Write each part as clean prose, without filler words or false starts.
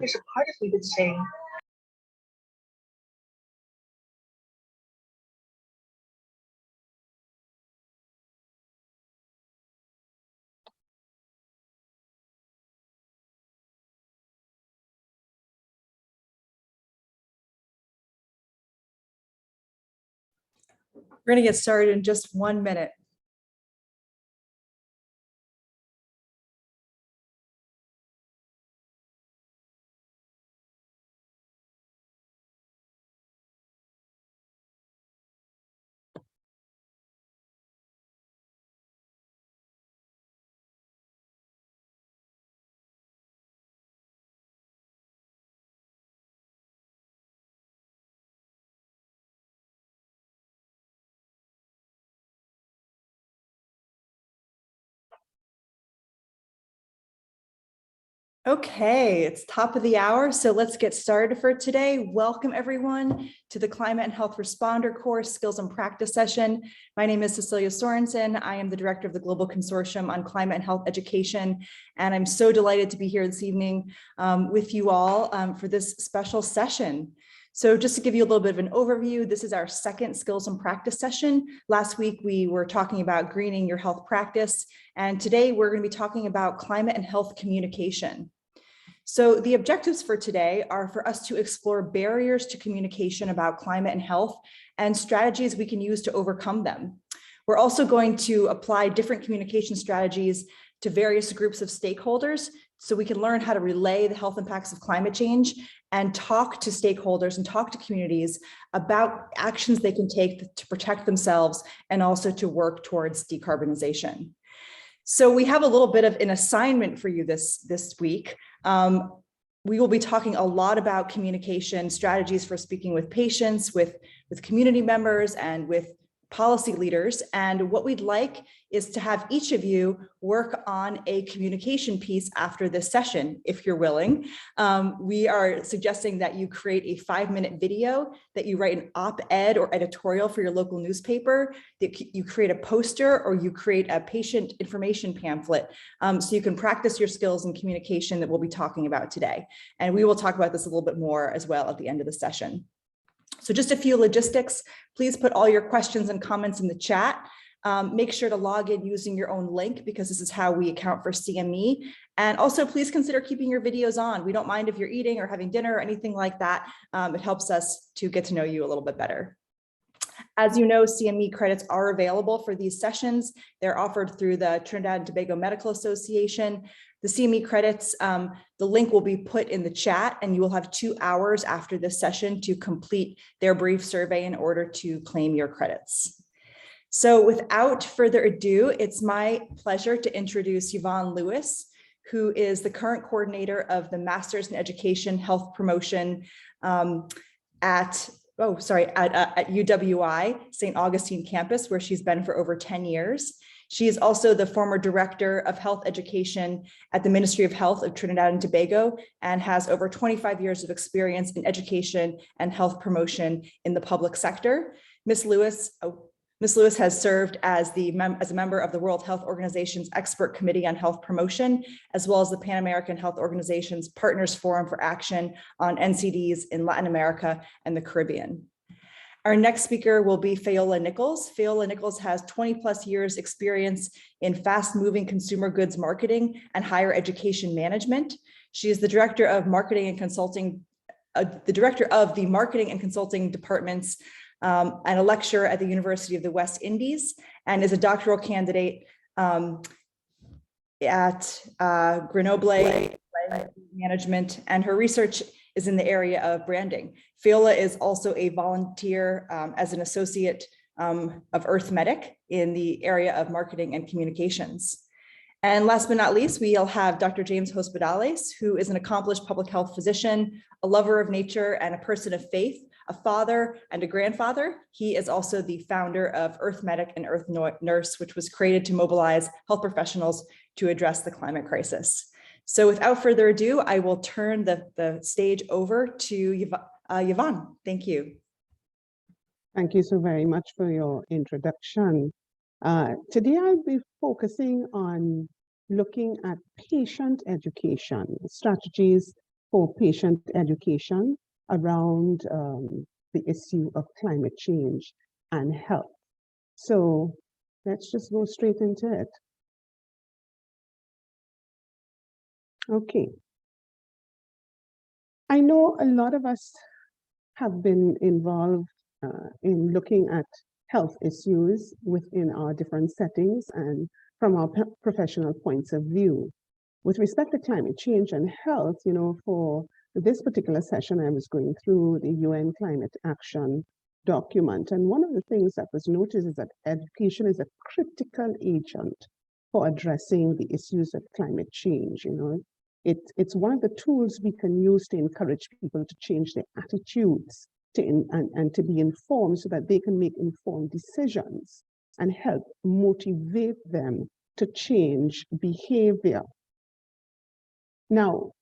There's a part of me that's saying, we're going to get started in just 1 minute. Okay, it's top of the hour, so let's get started for today. Welcome everyone to the Climate and Health Responder Course Skills and Practice session. My name is Cecilia Sorensen. I am the director of the Global Consortium on Climate and Health Education, and I'm so delighted to be here this evening with you all for this special session. So just to give you a little bit of an overview, this is our second skills and practice session. Last week, we were talking about greening your health practice, and today we're going to be talking about climate and health communication. So the objectives for today are for us to explore barriers to communication about climate and health and strategies we can use to overcome them. We're also going to apply different communication strategies to various groups of stakeholders so we can learn how to relay the health impacts of climate change and talk to stakeholders and talk to communities about actions they can take to protect themselves and also to work towards decarbonization. So we have a little bit of an assignment for you this week. We will be talking a lot about communication strategies for speaking with patients, with community members, and with policy leaders. And what we'd like is to have each of you work on a communication piece after this session, if you're willing. We are suggesting that you create a 5-minute video, that you write an op-ed or editorial for your local newspaper, that you create a poster, or you create a patient information pamphlet, so you can practice your skills in communication that we'll be talking about today. And we will talk about this a little bit more as well at the end of the session. So just a few logistics. Please put all your questions and comments in the chat. Make sure to log in using your own link because this is how we account for CME. And also please consider keeping your videos on. We don't mind if you're eating or having dinner or anything like that. It helps us to get to know you a little bit better. As you know, CME credits are available for these sessions. They're offered through the Trinidad and Tobago Medical Association. The CME credits, the link will be put in the chat, and you will have 2 hours after this session to complete their brief survey in order to claim your credits. So without further ado, it's my pleasure to introduce Yvonne Lewis, who is the current coordinator of the Masters in Education Health Promotion at UWI St. Augustine campus, where she's been for over 10 years. She is also the former director of health education at the Ministry of Health of Trinidad and Tobago and has over 25 years of experience in education and health promotion in the public sector. Ms. Lewis has served as a member of the World Health Organization's Expert Committee on Health Promotion, as well as the Pan American Health Organization's Partners Forum for Action on NCDs in Latin America and the Caribbean. Our next speaker will be Fayola Nichols. Fayola Nichols has 20+ years experience in fast-moving consumer goods marketing and higher education management. She is the director of marketing and consulting, the director of the marketing and consulting departments and a lecturer at the University of the West Indies, and is a doctoral candidate at Grenoble Management, and her research is in the area of branding. Fayola is also a volunteer as an associate of Earth Medic in the area of marketing and communications. And last but not least, we'll have Dr. James Hospedales, who is an accomplished public health physician, a lover of nature, and a person of faith, a father and a grandfather. He is also the founder of Earth Medic and Earth Nurse, which was created to mobilize health professionals to address the climate crisis. So without further ado, I will turn the stage over to Yvonne. Thank you. Thank you so very much for your introduction. Today I'll be focusing on looking at patient education strategies for patient education around the issue of climate change and health. So let's just go straight into it. Okay. I know a lot of us have been involved in looking at health issues within our different settings and from our professional points of view. With respect to climate change and health, you know, for this particular session, I was going through the UN Climate Action document. And one of the things that was noticed is that education is a critical agent for addressing the issues of climate change. You know, it's one of the tools we can use to encourage people to change their attitudes and to be informed so that they can make informed decisions and help motivate them to change behavior. Now,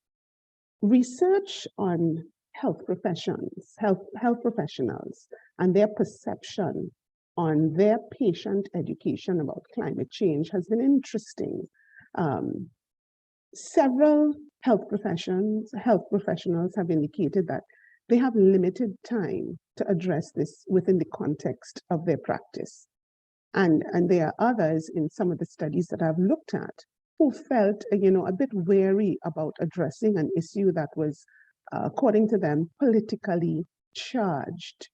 research on health professionals and their perception on their patient education about climate change has been interesting. Several health professionals have indicated that they have limited time to address this within the context of their practice. And there are others in some of the studies that I've looked at who felt, you know, a bit wary about addressing an issue that was, according to them, politically charged.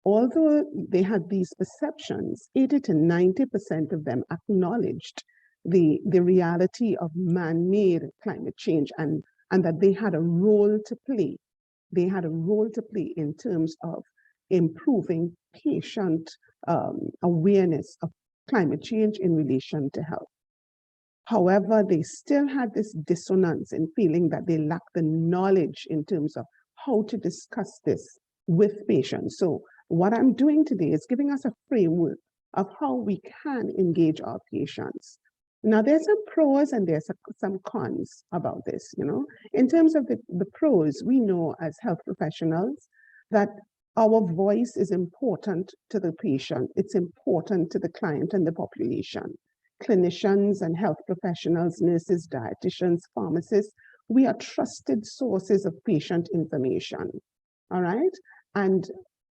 Although they had these perceptions, 80 to 90% of them acknowledged the reality of man-made climate change and that they had a role to play. They had a role to play in terms of improving patient awareness of climate change in relation to health. However, they still had this dissonance in feeling that they lacked the knowledge in terms of how to discuss this with patients. So what I'm doing today is giving us a framework of how we can engage our patients. Now, there's some pros and there's some cons about this, you know. In terms of the pros, we know as health professionals that our voice is important to the patient. It's important to the client and the population. Clinicians and health professionals, nurses, dietitians, pharmacists, we are trusted sources of patient information, all right? And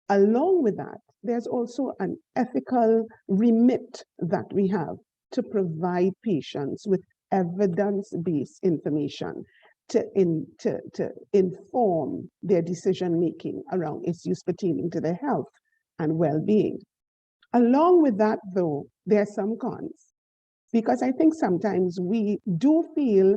along with that, there's also an ethical remit that we have to provide patients with evidence-based information to inform their decision-making around issues pertaining to their health and well-being. Along with that, though, there are some cons, because I think sometimes we do feel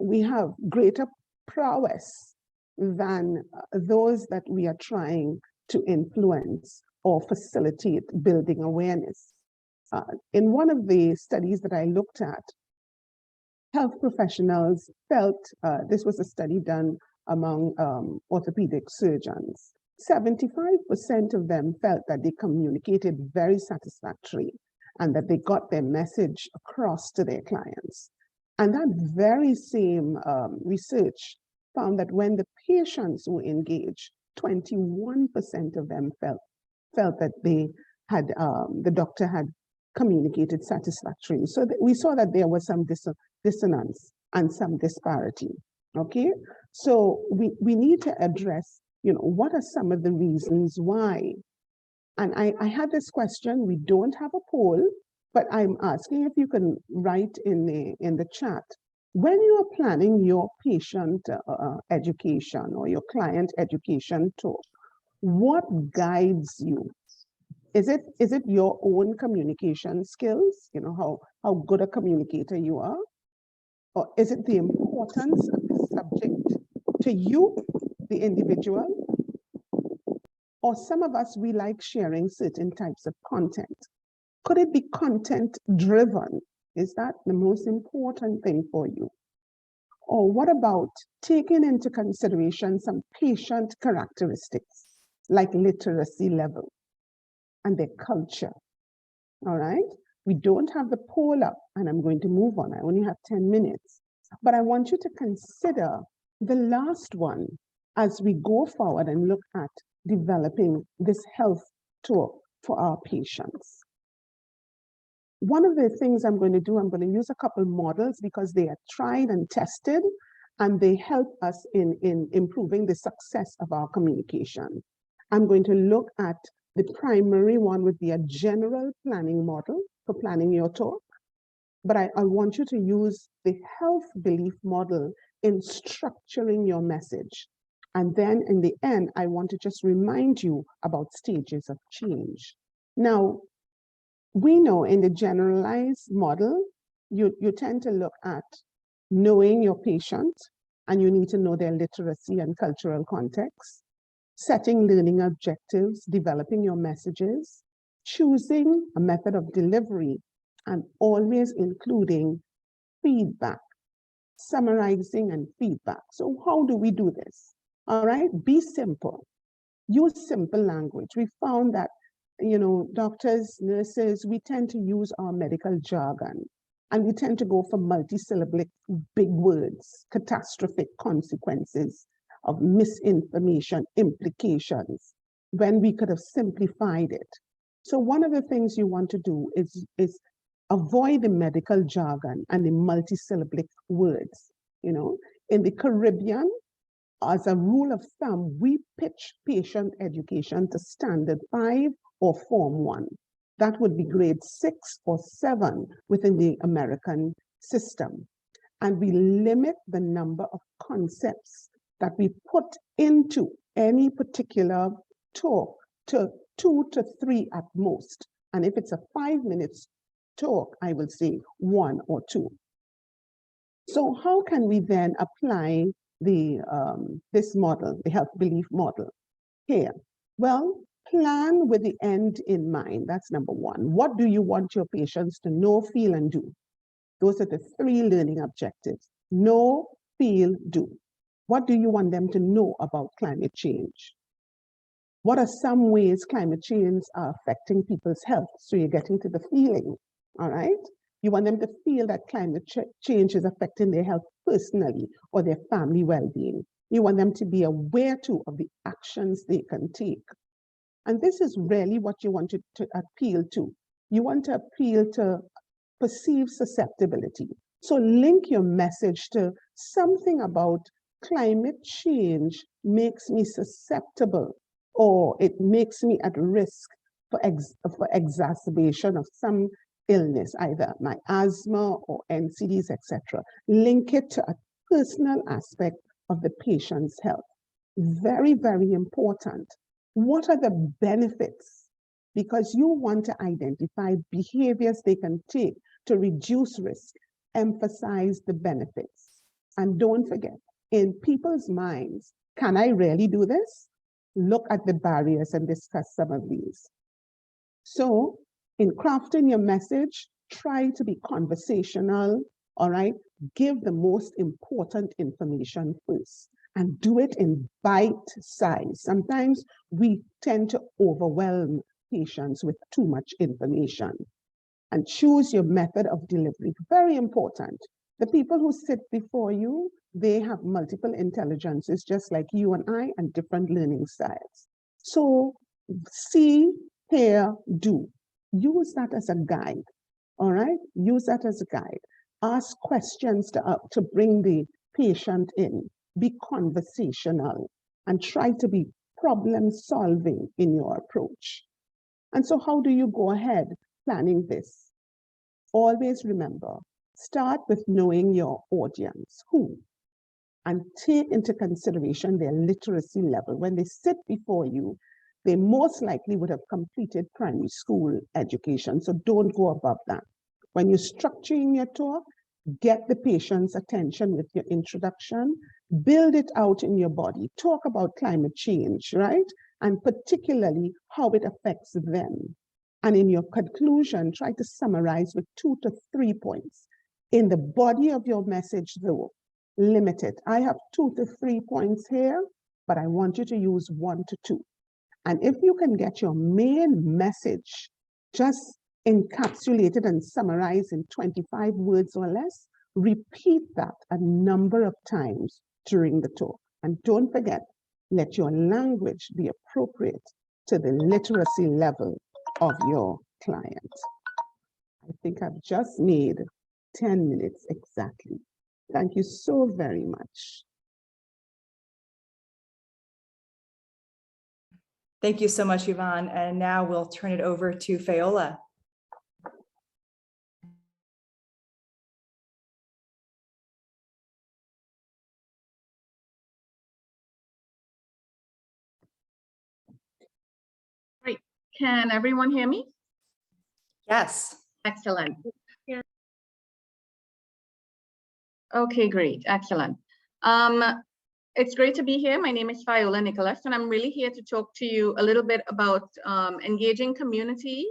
we have greater prowess than those that we are trying to influence or facilitate building awareness. In one of the studies that I looked at, health professionals felt, this was a study done among orthopedic surgeons, 75% of them felt that they communicated very satisfactorily and that they got their message across to their clients. And that very same research found that when the patients were engaged, 21% of them felt that they had, the doctor had communicated satisfactorily. So we saw that there was some dissonance and some disparity, okay? So we need to address, you know, what are some of the reasons why? And I had this question, we don't have a poll, but I'm asking if you can write in the chat, when you are planning your patient education or your client education talk, what guides you? Is it your own communication skills? You know, how good a communicator you are? Or is it the importance of the subject to you, the individual? Or some of us, we like sharing certain types of content. Could it be content driven? Is that the most important thing for you? Or what about taking into consideration some patient characteristics like literacy level and their culture? All right, we don't have the poll up and I'm going to move on. I only have 10 minutes, but I want you to consider the last one as we go forward and look at developing this health talk for our patients. One of the things I'm going to do, I'm going to use a couple models because they are tried and tested and they help us in improving the success of our communication. I'm going to look at the primary one would be a general planning model for planning your talk. But I want you to use the health belief model in structuring your message. And then in the end, I want to just remind you about stages of change. Now, we know in the generalized model, you tend to look at knowing your patient, and you need to know their literacy and cultural context, setting learning objectives, developing your messages, choosing a method of delivery, and always including feedback, summarizing and feedback. So how do we do this? All right, be simple. Use simple language. We found that, doctors, nurses, we tend to use our medical jargon, and we tend to go for multisyllabic big words, catastrophic consequences of misinformation, implications, when we could have simplified it. So one of the things you want to do is avoid the medical jargon and the multisyllabic words. In the Caribbean, as a rule of thumb, we pitch patient education to standard 5 or form 1. That would be grade 6 or 7 within the American system. And we limit the number of concepts that we put into any particular talk to 2 to 3 at most. And if it's a 5 minutes talk, I will say 1 or 2. So how can we then apply this model, the health belief model here? Well, plan with the end in mind. That's number 1. What do you want your patients to know, feel, and do? Those are the 3 learning objectives. Know, feel, do. What do you want them to know about climate change? What are some ways climate change are affecting people's health? So you're getting to the feeling, all right? You want them to feel that climate change is affecting their health personally or their family well-being. You want them to be aware too of the actions they can take. And this is really what you want to appeal to. You want to appeal to perceived susceptibility. So link your message to something about climate change makes me susceptible, or it makes me at risk for exacerbation of some illness, either my asthma or NCDs, etc. Link it to a personal aspect of the patient's health. Very, very important. What are the benefits? Because you want to identify behaviors they can take to reduce risk. Emphasize the benefits. And don't forget, in people's minds, can I really do this? Look at the barriers and discuss some of these. So in crafting your message, try to be conversational, all right? Give the most important information first and do it in bite size. Sometimes we tend to overwhelm patients with too much information. And choose your method of delivery. Very important. The people who sit before you, they have multiple intelligences, just like you and I, and different learning styles. So see, hear, do. Use that as a guide, all right? Use that as a guide. Ask questions to bring the patient in. Be conversational and try to be problem solving in your approach. And so how do you go ahead planning this? Always remember, start with knowing your audience, who, and take into consideration their literacy level. When they sit before you, they most likely would have completed primary school education, so don't go above that. When you're structuring your talk, get the patient's attention with your introduction, build it out in your body, talk about climate change, right? And particularly how it affects them. And in your conclusion, try to summarize with 2 to 3 points. In the body of your message, though, limit it. I have 2 to 3 points here, but I want you to use 1 to 2. And if you can get your main message just encapsulated and summarized in 25 words or less, repeat that a number of times during the talk. And don't forget, let your language be appropriate to the literacy level of your client. I think I've just made 10 minutes exactly. Thank you so very much. Thank you so much, Yvonne. And now we'll turn it over to Fayola. Great. Can everyone hear me? Yes. Excellent. Okay, great. Excellent. It's great to be here. My name is Fayola Nicholas, and I'm really here to talk to you a little bit about engaging communities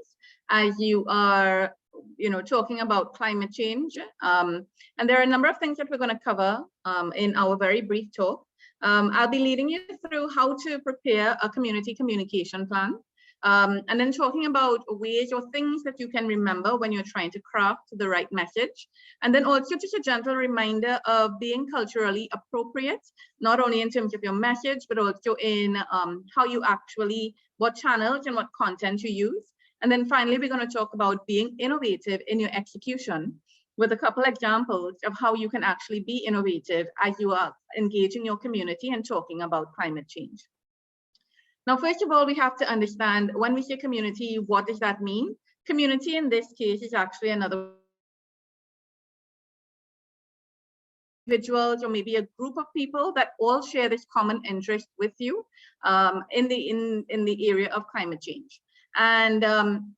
as you are, talking about climate change. And there are a number of things that we're going to cover in our very brief talk. I'll be leading you through how to prepare a community communication plan. And then talking about ways or things that you can remember when you're trying to craft the right message. And then also just a gentle reminder of being culturally appropriate, not only in terms of your message, but also in how you actually, what channels and what content you use. And then finally, we're going to talk about being innovative in your execution with a couple examples of how you can actually be innovative as you are engaging your community and talking about climate change. Now, first of all, we have to understand when we say community, what does that mean? Community in this case is actually another individuals or maybe a group of people that all share this common interest with you in the area of climate change. And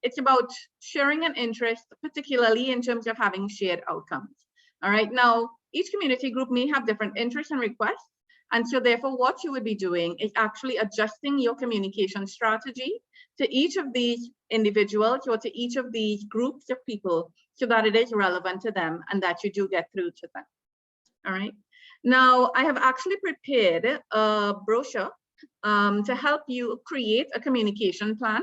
it's about sharing an interest, particularly in terms of having shared outcomes. All right, now each community group may have different interests and requests. And so therefore, what you would be doing is actually adjusting your communication strategy to each of these individuals or to each of these groups of people so that it is relevant to them and that you do get through to them. All right. Now, I have actually prepared a brochure to help you create a communication plan.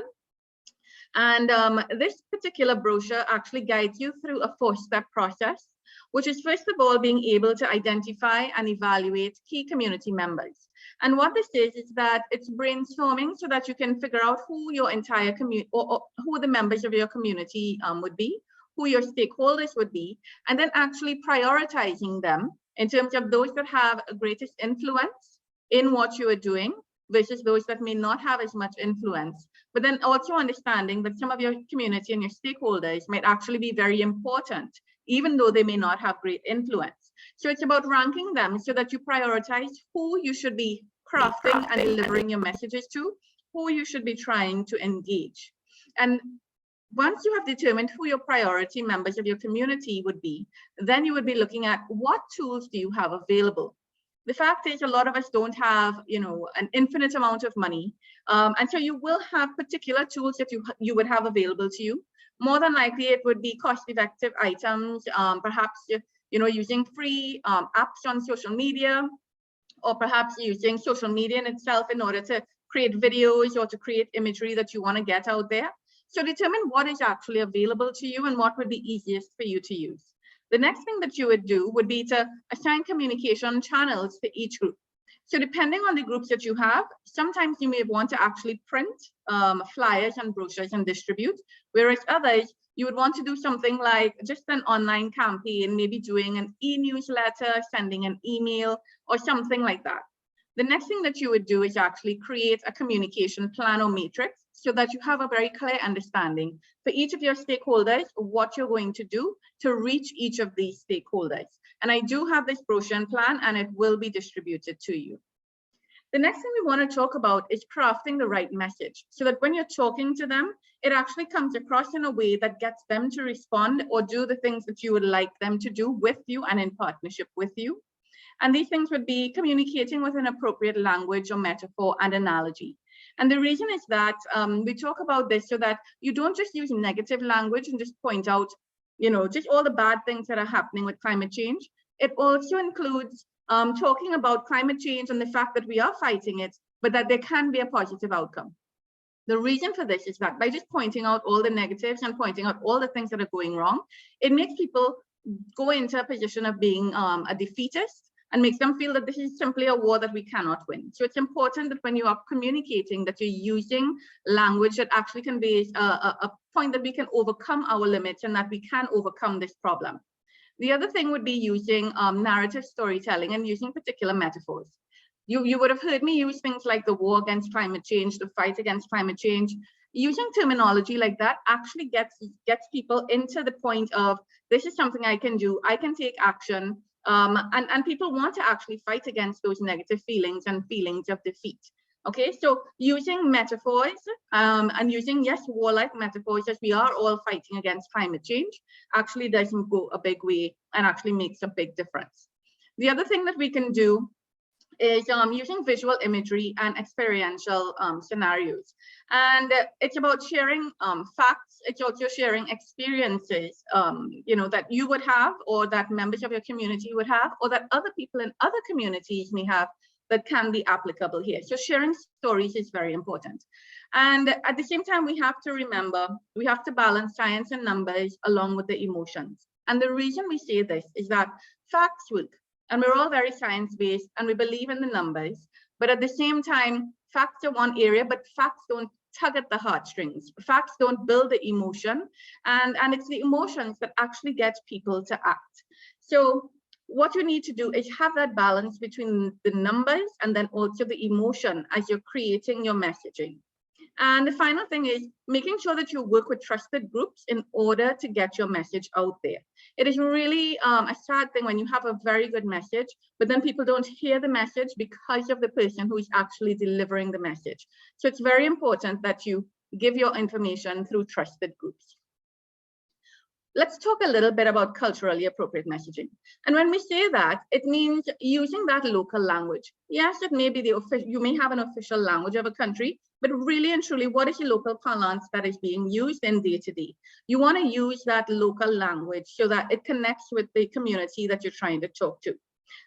And this particular brochure actually guides you through a 4-step process, which is first of all being able to identify and evaluate key community members. And what this is that it's brainstorming so that you can figure out who your entire community or who the members of your community would be, who your stakeholders would be, and then actually prioritizing them in terms of those that have a greatest influence in what you are doing versus those that may not have as much influence. But then also understanding that some of your community and your stakeholders might actually be very important, even though they may not have great influence. So it's about ranking them so that you prioritize who you should be crafting and delivering your messages to, who you should be trying to engage. And once you have determined who your priority members of your community would be, then you would be looking at what tools do you have available. The fact is, a lot of us don't have, an infinite amount of money. And so you will have particular tools that you would have available to you. More than likely, it would be cost-effective items, perhaps, using free apps on social media, or perhaps using social media in itself in order to create videos or to create imagery that you want to get out there. So determine what is actually available to you and what would be easiest for you to use. The next thing that you would do would be to assign communication channels to each group. So depending on the groups that you have, sometimes you may want to actually print flyers and brochures and distribute, whereas others, you would want to do something like just an online campaign, maybe doing an e-newsletter, sending an email, or something like that. The next thing that you would do is actually create a communication plan or matrix so that you have a very clear understanding for each of your stakeholders, what you're going to do to reach each of these stakeholders. And I do have this brochure and plan, and it will be distributed to you. The next thing we want to talk about is crafting the right message so that when you're talking to them, it actually comes across in a way that gets them to respond or do the things that you would like them to do with you and in partnership with you. And these things would be communicating with an appropriate language or metaphor and analogy. And the reason is that we talk about this so that you don't just use negative language and just point out, just all the bad things that are happening with climate change. It also includes talking about climate change and the fact that we are fighting it, but that there can be a positive outcome. The reason for this is that by just pointing out all the negatives and pointing out all the things that are going wrong, it makes people go into a position of being a defeatist, and makes them feel that this is simply a war that we cannot win. So it's important that when you are communicating that you're using language that actually conveys a point that we can overcome our limits and that we can overcome this problem. The other thing would be using narrative storytelling and using particular metaphors. You would have heard me use things like the war against climate change, the fight against climate change. Using terminology like that actually gets people into the point of, this is something I can do, I can take action, and people want to actually fight against those negative feelings and feelings of defeat. Okay, so using metaphors and using, yes, warlike metaphors, as we are all fighting against climate change, actually doesn't go a big way and actually makes a big difference. The other thing that we can do is using visual imagery and experiential scenarios. And it's about sharing facts. It's also sharing experiences, that you would have, or that members of your community would have, or that other people in other communities may have, that can be applicable here. So sharing stories is very important. And at the same time, we have to remember, we have to balance science and numbers along with the emotions. And the reason we say this is that facts work. And we're all very science-based and we believe in the numbers, but at the same time, facts are one area, but facts don't tug at the heartstrings. Facts don't build the emotion, and it's the emotions that actually get people to act. So what you need to do is have that balance between the numbers and then also the emotion as you're creating your messaging. And the final thing is making sure that you work with trusted groups in order to get your message out there. It is really a sad thing when you have a very good message, but then people don't hear the message because of the person who is actually delivering the message. So it's very important that you give your information through trusted groups. Let's talk a little bit about culturally appropriate messaging. And when we say that, it means using that local language. Yes, it may be you may have an official language of a country, but really and truly, what is the local parlance that is being used in day-to-day? You want to use that local language so that it connects with the community that you're trying to talk to.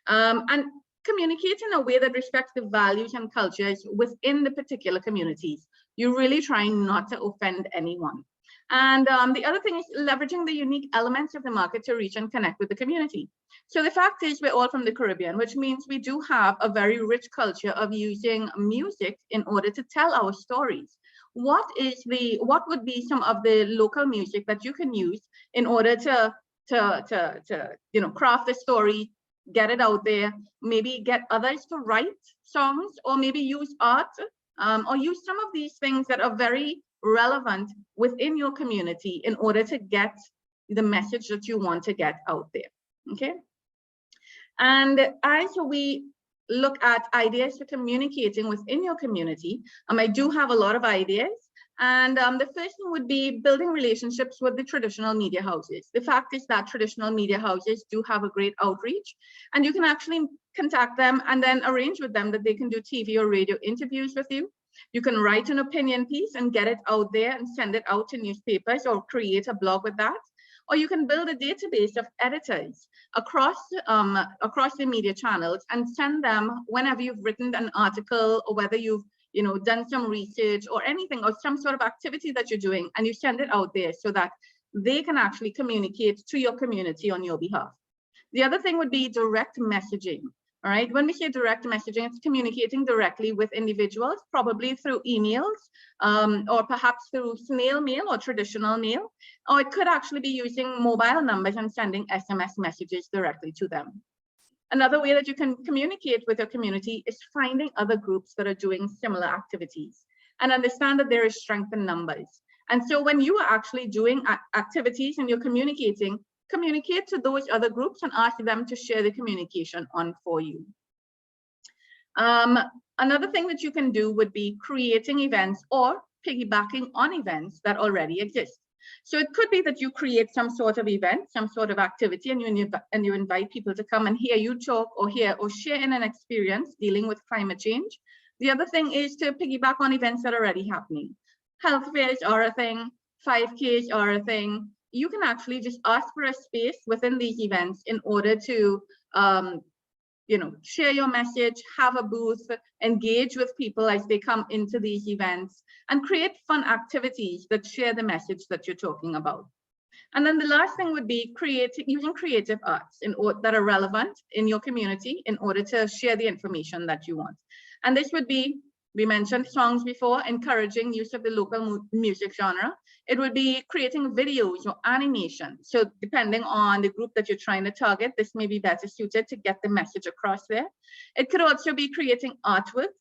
And communicate in a way that respects the values and cultures within the particular communities. You're really trying not to offend anyone. And the other thing is leveraging the unique elements of the market to reach and connect with the community. So the fact is we're all from the Caribbean, which means we do have a very rich culture of using music in order to tell our stories. What would be some of the local music that you can use in order to craft a story, get it out there, maybe get others to write songs, or maybe use art, or use some of these things that are very relevant within your community in order to get the message that you want to get out there. Okay. And as we look at ideas for communicating within your community, I do have a lot of ideas. And the first one would be building relationships with the traditional media houses. The fact is that traditional media houses do have a great outreach, and you can actually contact them and then arrange with them that they can do TV or radio interviews with you. You can write an opinion piece and get it out there and send it out to newspapers or create a blog with that. Or you can build a database of editors across the media channels and send them whenever you've written an article, or whether you've done some research or anything, or some sort of activity that you're doing, and you send it out there so that they can actually communicate to your community on your behalf. The other thing would be direct messaging. All right, when we say direct messaging, it's communicating directly with individuals, probably through emails, or perhaps through snail mail or traditional mail, or it could actually be using mobile numbers and sending SMS messages directly to them. Another way that you can communicate with your community is finding other groups that are doing similar activities, and understand that there is strength in numbers. And so when you are actually doing activities and you're communicating, communicate to those other groups and ask them to share the communication on for you. Another thing that you can do would be creating events or piggybacking on events that already exist. So it could be that you create some sort of event, some sort of activity, and you invite people to come and hear you talk or share in an experience dealing with climate change. The other thing is to piggyback on events that are already happening. Health fairs are a thing, 5Ks are a thing. You can actually just ask for a space within these events in order to share your message, have a booth, engage with people as they come into these events, and create fun activities that share the message that you're talking about. And then the last thing would be using creative arts that are relevant in your community in order to share the information that you want. And this would be We mentioned songs before, encouraging use of the local music genre. It would be creating videos or animation. So depending on the group that you're trying to target, this may be better suited to get the message across there. It could also be creating artwork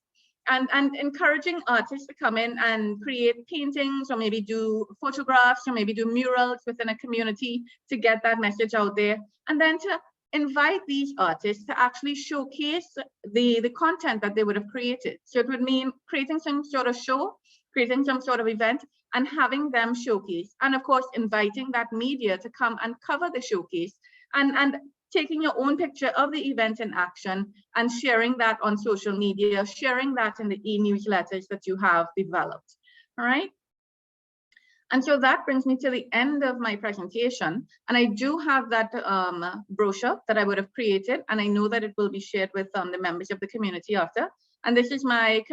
and encouraging artists to come in and create paintings, or maybe do photographs, or maybe do murals within a community to get that message out there. And then to invite these artists to actually showcase the content that they would have created. So it would mean creating some sort of show, creating some sort of event, and having them showcase. And of course, inviting that media to come and cover the showcase, and taking your own picture of the event in action and sharing that on social media, sharing that in the e-newsletters that you have developed. All right. And so that brings me to the end of my presentation. And I do have that brochure that I would have created, and I know that it will be shared with the members of the community after. And this is my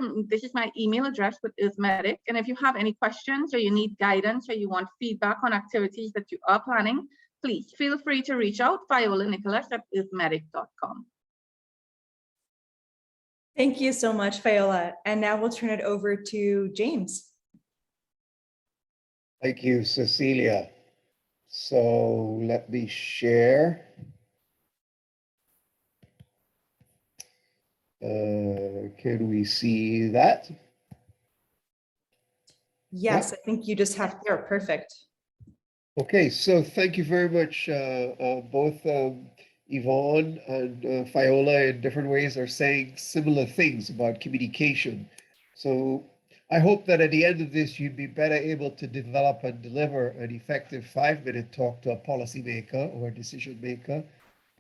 email address with Earthmedic. And if you have any questions, or you need guidance, or you want feedback on activities that you are planning, please feel free to reach out, fiolanicholas@earthmedic.com. Thank you so much, Fiola. And now we'll turn it over to James. Thank you, Cecilia. So let me share. Can we see that? Yes, Yep. I think you just have there. Perfect. Okay, so thank you very much. Both Yvonne and Fiola in different ways are saying similar things about communication. So I hope that at the end of this, you'd be better able to develop and deliver an effective 5-minute talk to a policymaker or a decision maker.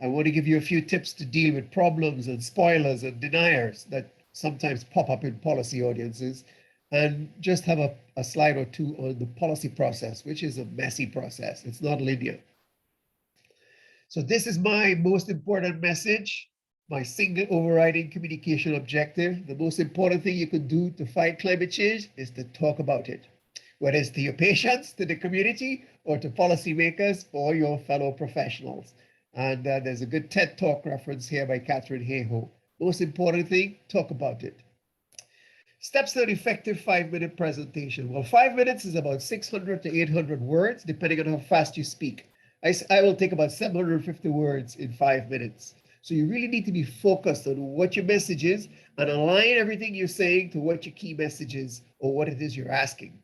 I want to give you a few tips to deal with problems and spoilers and deniers that sometimes pop up in policy audiences, and just have a slide or two on the policy process, which is a messy process. It's not linear. So this is my most important message, my single overriding communication objective. The most important thing you can do to fight climate change is to talk about it, whether it's to your patients, to the community, or to policymakers, or your fellow professionals. And there's a good TED Talk reference here by Catherine Hayhoe. Most important thing, talk about it. Steps to an effective 5-minute presentation. Well, 5 minutes is about 600 to 800 words, depending on how fast you speak. I will take about 750 words in 5 minutes. So you really need to be focused on what your message is and align everything you're saying to what your key message is or what it is you're asking.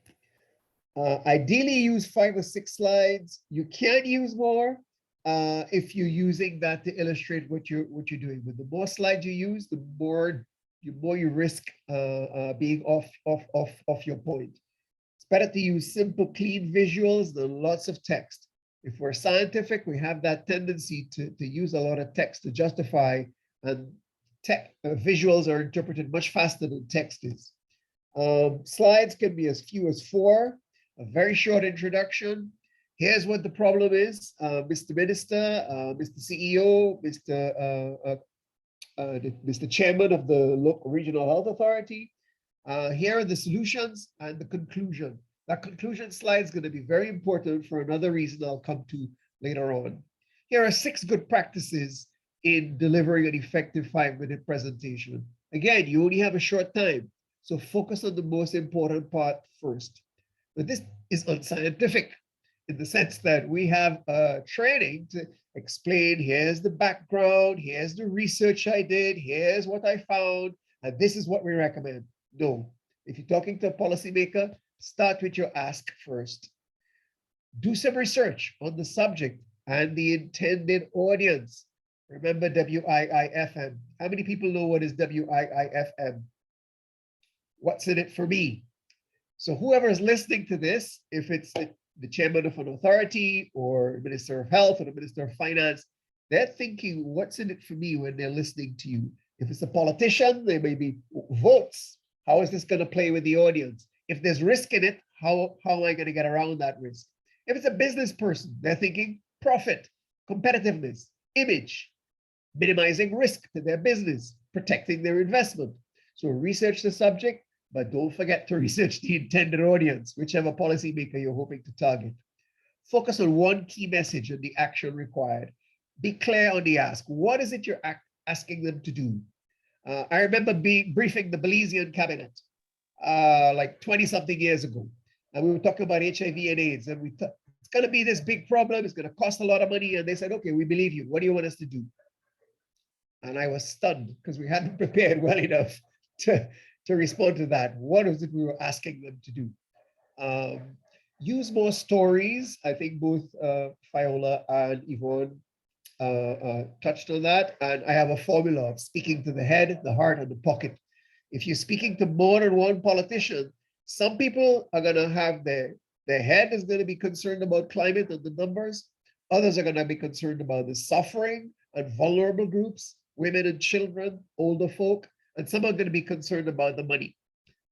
Ideally, use 5 or 6 slides. You can use more if you're using that to illustrate what you're doing. But the more slides you use, the more you risk being off your point. It's better to use simple, clean visuals than lots of text. If we're scientific, we have that tendency to use a lot of text to justify, and visuals are interpreted much faster than text is. Slides can be as few as 4, a very short introduction. Here's what the problem is, Mr. Minister, Mr. CEO, Mr. Chairman of the local regional health authority. Here are the solutions and the conclusion. That conclusion slide is going to be very important for another reason I'll come to later on. Here are 6 good practices in delivering an effective 5-minute presentation. Again, you only have a short time, so focus on the most important part first. But this is unscientific in the sense that we have training to explain, here's the background, here's the research I did, here's what I found, and this is what we recommend. No, if you're talking to a policymaker, start with your ask first. Do some research on the subject and the intended audience. Remember WIIFM. How many people know what is WIIFM? What's in it for me? So whoever is listening to this, if it's the chairman of an authority or Minister of Health or the Minister of Finance, they're thinking, what's in it for me when they're listening to you? If it's a politician, there may be votes. How is this going to play with the audience? If there's risk in it, how am I going to get around that risk? If it's a business person, they're thinking profit, competitiveness, image, minimizing risk to their business, protecting their investment. So research the subject, but don't forget to research the intended audience, whichever policymaker you're hoping to target. Focus on one key message and the action required. Be clear on the ask. What is it you're asking them to do? I remember briefing the Belizean cabinet like 20 something years ago. And we were talking about HIV and AIDS, and it's going to be this big problem. It's going to cost a lot of money. And they said, okay, we believe you. What do you want us to do? And I was stunned because we hadn't prepared well enough to respond to that. What was it we were asking them to do? Use more stories. I think both Fiola and Yvonne touched on that. And I have a formula of speaking to the head, the heart, and the pocket. If you're speaking to more than one politician, some people are going to have their head is going to be concerned about climate and the numbers. Others are going to be concerned about the suffering and vulnerable groups, women and children, older folk, and some are going to be concerned about the money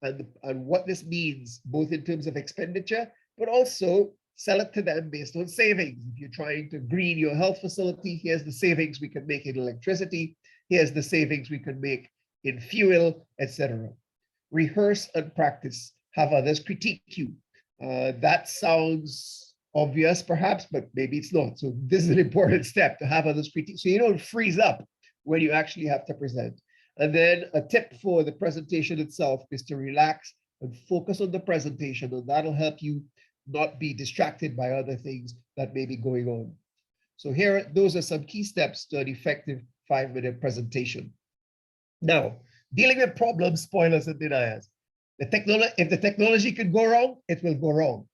and what this means, both in terms of expenditure, but also sell it to them based on savings. If you're trying to green your health facility, here's the savings we can make in electricity. Here's the savings we can make in fuel, etc. Rehearse and practice. Have others critique you. That sounds obvious, perhaps, but maybe it's not. So this is an important step, to have others critique, so you don't freeze up when you actually have to present. And then a tip for the presentation itself is to relax and focus on the presentation, and that'll help you not be distracted by other things that may be going on. So here, those are some key steps to an effective 5-minute presentation. Now, dealing with problems, spoilers, and deniers. If the technology can go wrong, it will go wrong.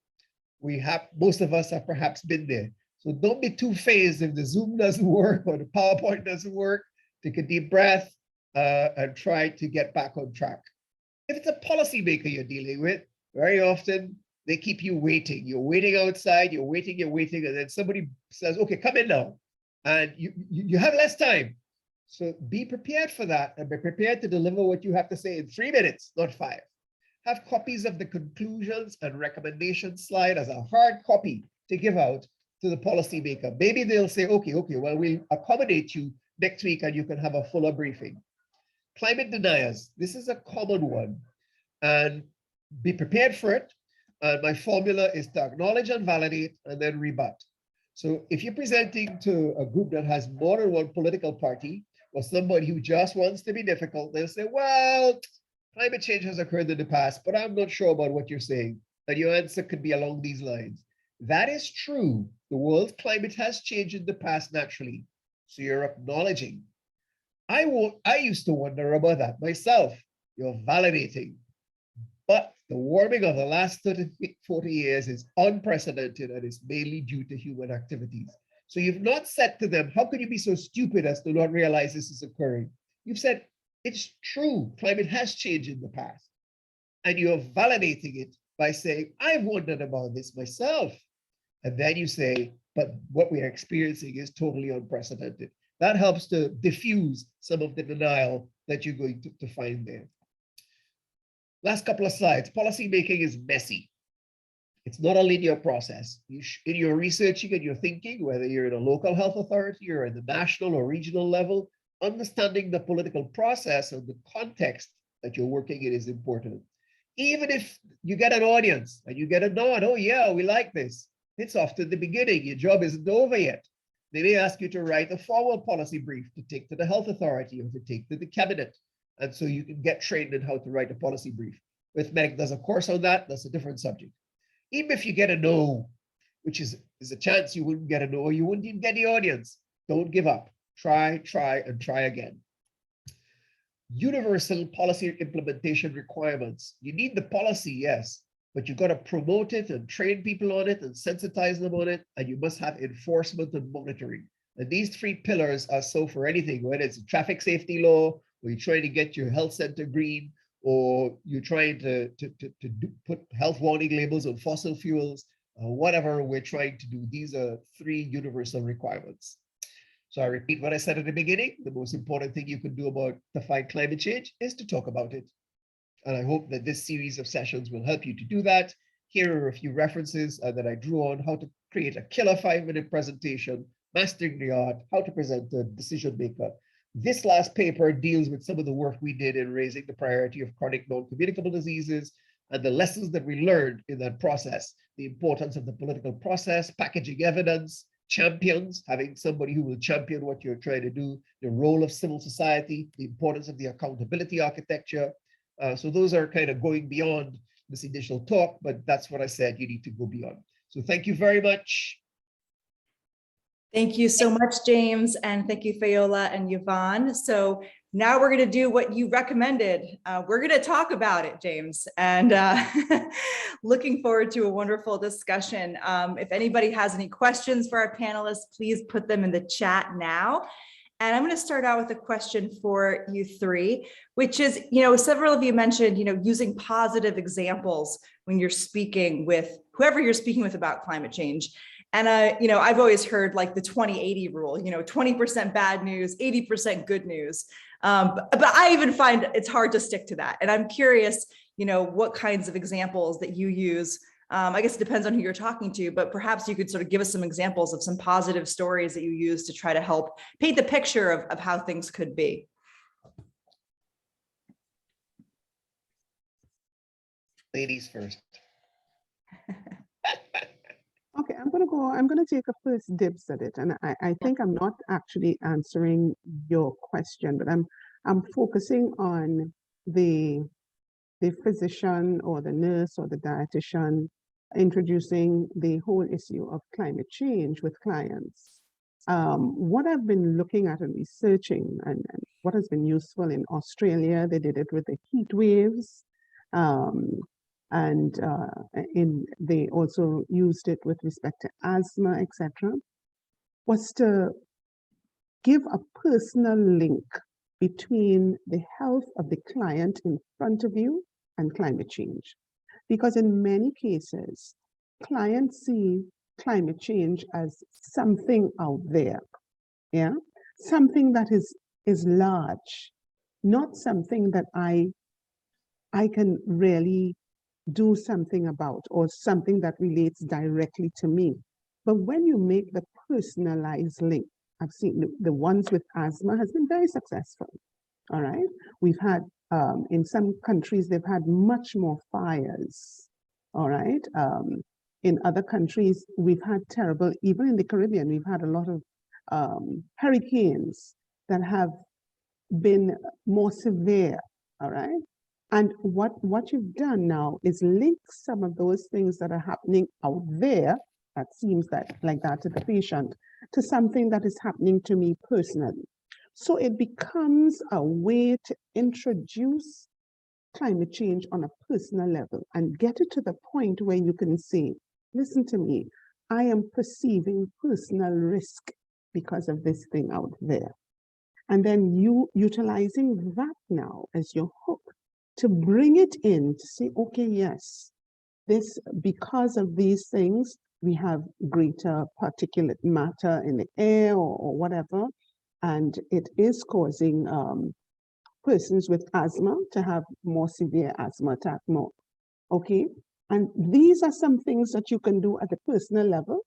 Most of us have perhaps been there. So don't be too phased if the Zoom doesn't work or the PowerPoint doesn't work. Take a deep breath and try to get back on track. If it's a policymaker you're dealing with, very often they keep you waiting. You're waiting outside, you're waiting, and then somebody says, okay, come in now. And you have less time. So be prepared for that and be prepared to deliver what you have to say in 3 minutes, not 5. Have copies of the conclusions and recommendations slide as a hard copy to give out to the policymaker. Maybe they'll say, okay, well, we'll accommodate you next week and you can have a fuller briefing. Climate deniers, this is a common one, and be prepared for it. And my formula is to acknowledge and validate and then rebut. So if you're presenting to a group that has more than one political party or somebody who just wants to be difficult, they'll say, well, climate change has occurred in the past, but I'm not sure about what you're saying. And your answer could be along these lines. That is true. The world's climate has changed in the past naturally. So you're acknowledging. I used to wonder about that myself. You're validating. But the warming of the last 30, 40 years is unprecedented and is mainly due to human activities. So you've not said to them, how could you be so stupid as to not realize this is occurring? You've said, it's true, climate has changed in the past. And you're validating it by saying, I've wondered about this myself. And then you say, but what we are experiencing is totally unprecedented. That helps to diffuse some of the denial that you're going to find there. Last couple of slides. Policy making is messy. It's not a linear process. In your researching and your thinking, whether you're in a local health authority or at the national or regional level, understanding the political process and the context that you're working in is important. Even if you get an audience and you get a nod, oh yeah, we like this. It's often the beginning. Your job isn't over yet. They may ask you to write a formal policy brief to take to the health authority or to take to the cabinet. And so you can get trained in how to write a policy brief. If Medic does a course on that, that's a different subject. Even if you get a no, which is a chance you wouldn't get a no, or you wouldn't even get the audience, don't give up. Try, and try again. Universal policy implementation requirements. You need the policy, yes, but you've got to promote it and train people on it and sensitize them on it, and you must have enforcement and monitoring. And these 3 pillars are so for anything, whether it's a traffic safety law, or you're trying to get your health center green, or you're trying to put health warning labels on fossil fuels, whatever we're trying to do. These are 3 universal requirements. So I repeat what I said at the beginning. The most important thing you can do to fight climate change is to talk about it. And I hope that this series of sessions will help you to do that. Here are a few references that I drew on how to create a killer 5-minute presentation, mastering the art, how to present a decision maker. This last paper deals with some of the work we did in raising the priority of chronic non-communicable diseases and the lessons that we learned in that process, the importance of the political process, packaging evidence, champions, having somebody who will champion what you're trying to do, the role of civil society, the importance of the accountability architecture. So those are kind of going beyond this initial talk, but that's what I said, you need to go beyond. So thank you very much. Thank you so much, James, and thank you, Fayola and Yvonne. So now we're going to do what you recommended. We're going to talk about it, James, and looking forward to a wonderful discussion. If anybody has any questions for our panelists, please put them in the chat now. And I'm going to start out with a question for you three, which is, several of you mentioned, using positive examples when you're speaking with whoever you're speaking with about climate change. And, I've always heard like the 20-80 rule, 20% bad news, 80% good news. But I even find it's hard to stick to that. And I'm curious, what kinds of examples that you use. I guess it depends on who you're talking to, but perhaps you could sort of give us some examples of some positive stories that you use to try to help paint the picture of how things could be. Ladies first. Okay, I'm going to take a first dibs at it. And I think I'm not actually answering your question, but I'm focusing on the physician or the nurse or the dietitian introducing the whole issue of climate change with clients. What I've been looking at and researching and what has been useful in Australia, they did it with the heat waves. They also used it with respect to asthma, etc., was to give a personal link between the health of the client in front of you and climate change. Because in many cases, clients see climate change as something out there, something that is large, not something that I can really do something about or something that relates directly to me. But when you make the personalized link, I've seen the ones with asthma has been very successful. All right. We've had, in some countries, they've had much more fires. All right. In other countries, we've had terrible, even in the Caribbean, we've had a lot of hurricanes that have been more severe. All right. And what you've done now is link some of those things that are happening out there, that seems like that to the patient, to something that is happening to me personally. So it becomes a way to introduce climate change on a personal level and get it to the point where you can say, listen to me, I am perceiving personal risk because of this thing out there. And then you utilizing that now as your hook to bring it in to say, okay, yes, this, because of these things, we have greater particulate matter in the air or whatever, and it is causing persons with asthma to have more severe asthma attack more, okay? And these are some things that you can do at the personal level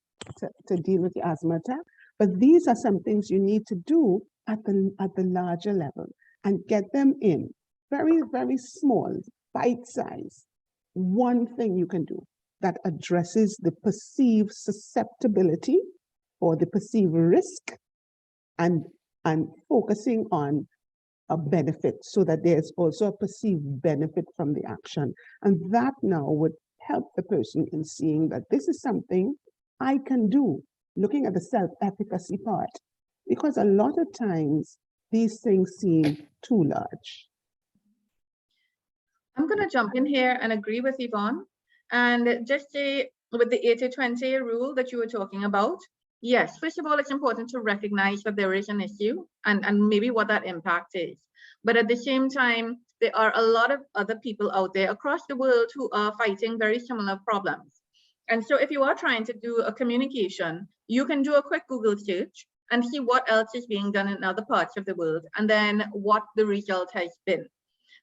to deal with the asthma attack, but these are some things you need to do at the larger level and get them in. Very, very small, bite size. One thing you can do that addresses the perceived susceptibility or the perceived risk and focusing on a benefit so that there's also a perceived benefit from the action. And that now would help the person in seeing that this is something I can do, looking at the self-efficacy part, because a lot of times these things seem too large. I'm going to jump in here and agree with Yvonne and just say with the 80-20 rule that you were talking about, yes, first of all, it's important to recognize that there is an issue and maybe what that impact is. But at the same time, there are a lot of other people out there across the world who are fighting very similar problems. And so if you are trying to do a communication, you can do a quick Google search and see what else is being done in other parts of the world and then what the result has been.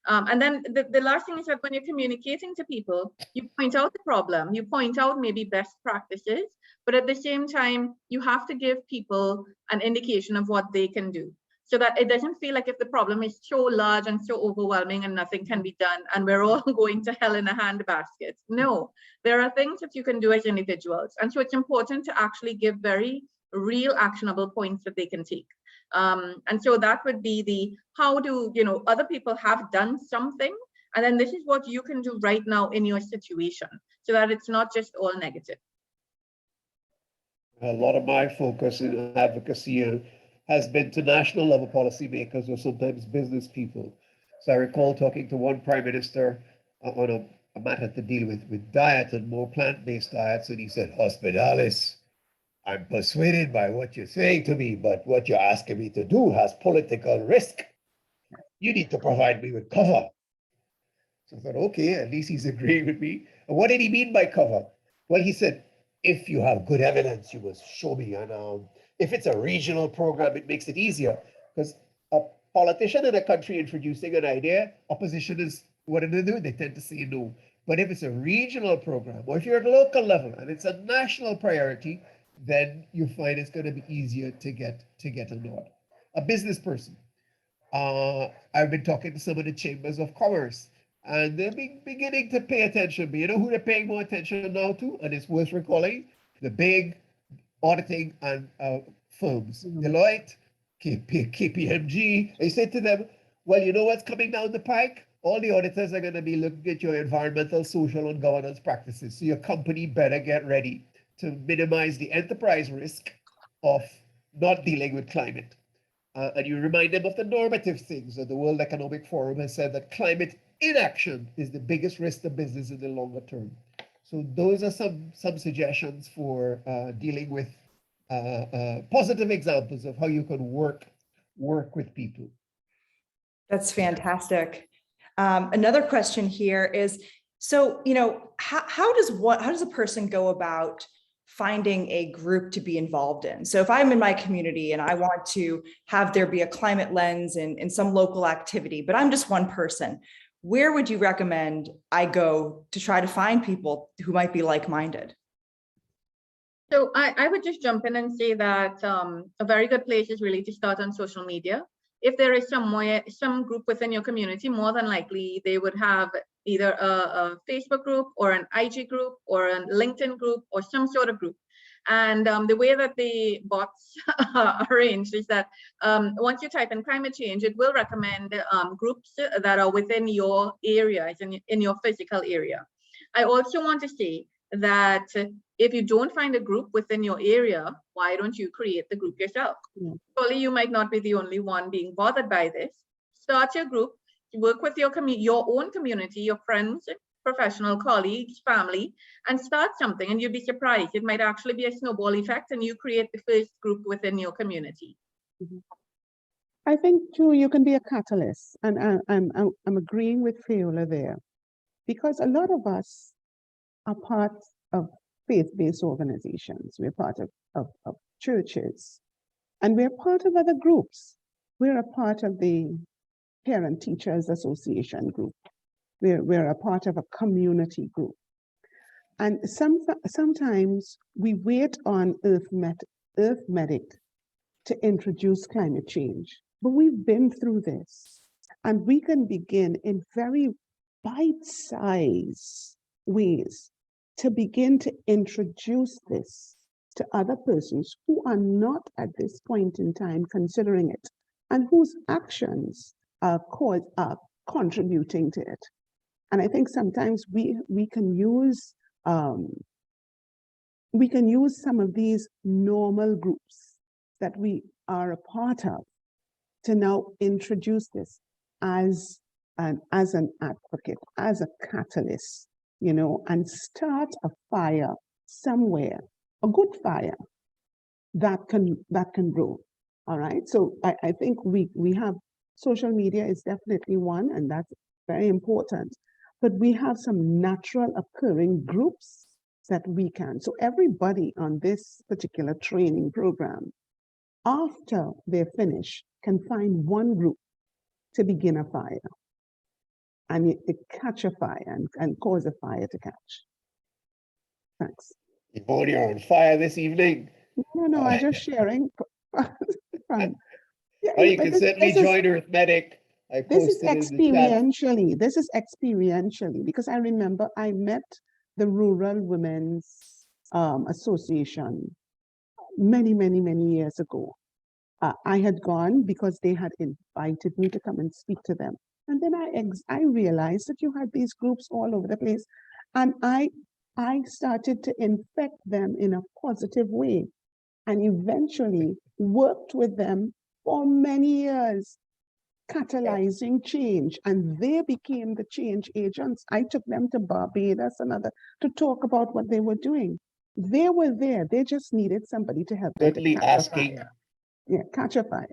And then the last thing is that when you're communicating to people, you point out the problem, you point out maybe best practices, but at the same time, you have to give people an indication of what they can do so that it doesn't feel like if the problem is so large and so overwhelming and nothing can be done and we're all going to hell in a handbasket. No, there are things that you can do as individuals. And so it's important to actually give very real actionable points that they can take. And so that would be the, how do, other people have done something, and then this is what you can do right now in your situation, so that it's not just all negative. A lot of my focus in advocacy has been to national level policymakers or sometimes business people. So I recall talking to one prime minister on a matter to deal with diet and more plant-based diets, and he said, "Hospitalis, I'm persuaded by what you're saying to me, but what you're asking me to do has political risk. You need to provide me with cover." So I thought, okay, at least he's agreeing with me. And what did he mean by cover? Well, he said, if you have good evidence, you must show me. And if it's a regional program, it makes it easier. Because a politician in a country introducing an idea, opposition is, what do they do? They tend to say no. But if it's a regional program, or if you're at a local level and it's a national priority, then you find it's going to be easier to get a nod. A business person. I've been talking to some of the chambers of commerce, and they're beginning to pay attention. But you know who they're paying more attention now to? And it's worth recalling: the big auditing and firms, Deloitte, KPMG. I say to them, well, you know what's coming down the pike? All the auditors are going to be looking at your environmental, social, and governance practices. So your company better get ready to minimize the enterprise risk of not dealing with climate. And you remind them of the normative things. The World Economic Forum has said that climate inaction is the biggest risk to business in the longer term. So those are some suggestions for dealing with positive examples of how you can work with people. That's fantastic. Another question here is, so, how does a person go about finding a group to be involved in? So if I'm in my community and I want to have there be a climate lens in some local activity, but I'm just one person, where would you recommend I go to try to find people who might be like-minded? So I would just jump in and say that a very good place is really to start on social media. If there is some group within your community, more than likely they would have either a Facebook group or an IG group or a LinkedIn group or some sort of group. And the way that the bots are arranged is that once you type in climate change, it will recommend groups that are within your areas, in your physical area. I also want to say that if you don't find a group within your area, why don't you create the group yourself? Surely you might not be the only one being bothered by this. Start your group, work with your own community, your friends, professional colleagues, family, and start something, and you'd be surprised. It might actually be a snowball effect, and you create the first group within your community. I think too, you can be a catalyst, and I'm agreeing with Fiola there, because a lot of us are part of faith-based organizations. We're part of churches, and we're part of other groups. We're a part of the Parent Teachers Association group. We're a part of a community group. And sometimes we wait on Earth Medic to introduce climate change, but we've been through this, and we can begin in very bite-sized ways to begin to introduce this to other persons who are not at this point in time considering it, and whose actions are contributing to it. And I think sometimes we can use some of these normal groups that we are a part of to now introduce this as an advocate, as a catalyst, and start a fire somewhere, a good fire that can grow. All right. So I think we have social media is definitely one, and that's very important. But we have some natural occurring groups that we can. So everybody on this particular training program, after they're finished, can find one group to begin a fire, and it catch a fire and cause a fire to catch. Thanks. Yvonne, you're on fire this evening. No, I'm just sharing. Yeah, well, you can certainly join Arithmetic. This is experientially. This is experientially, because I remember I met the Rural Women's Association many, many, many years ago. I had gone because they had invited me to come and speak to them. And then I realized that you had these groups all over the place. And I started to infect them in a positive way and eventually worked with them for many years, catalyzing change. And they became the change agents. I took them to Barbados and other to talk about what they were doing. They were there. They just needed somebody to help them to Certainly catch a asking. fire. Yeah, catch a fire.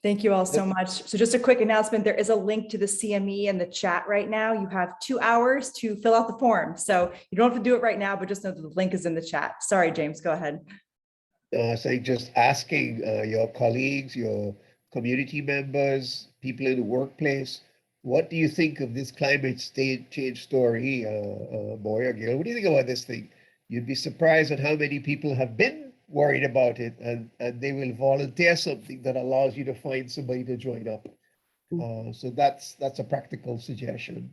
Thank you all so much. So just a quick announcement, there is a link to the CME in the chat right now. You have 2 hours to fill out the form. So you don't have to do it right now, but just know that the link is in the chat. Sorry, James, go ahead. So just asking your colleagues, your community members, people in the workplace, what do you think of this climate change story, Boy or Gail? What do you think about this thing? You'd be surprised at how many people have been worried about it, and they will volunteer something that allows you to find somebody to join up. So that's a practical suggestion.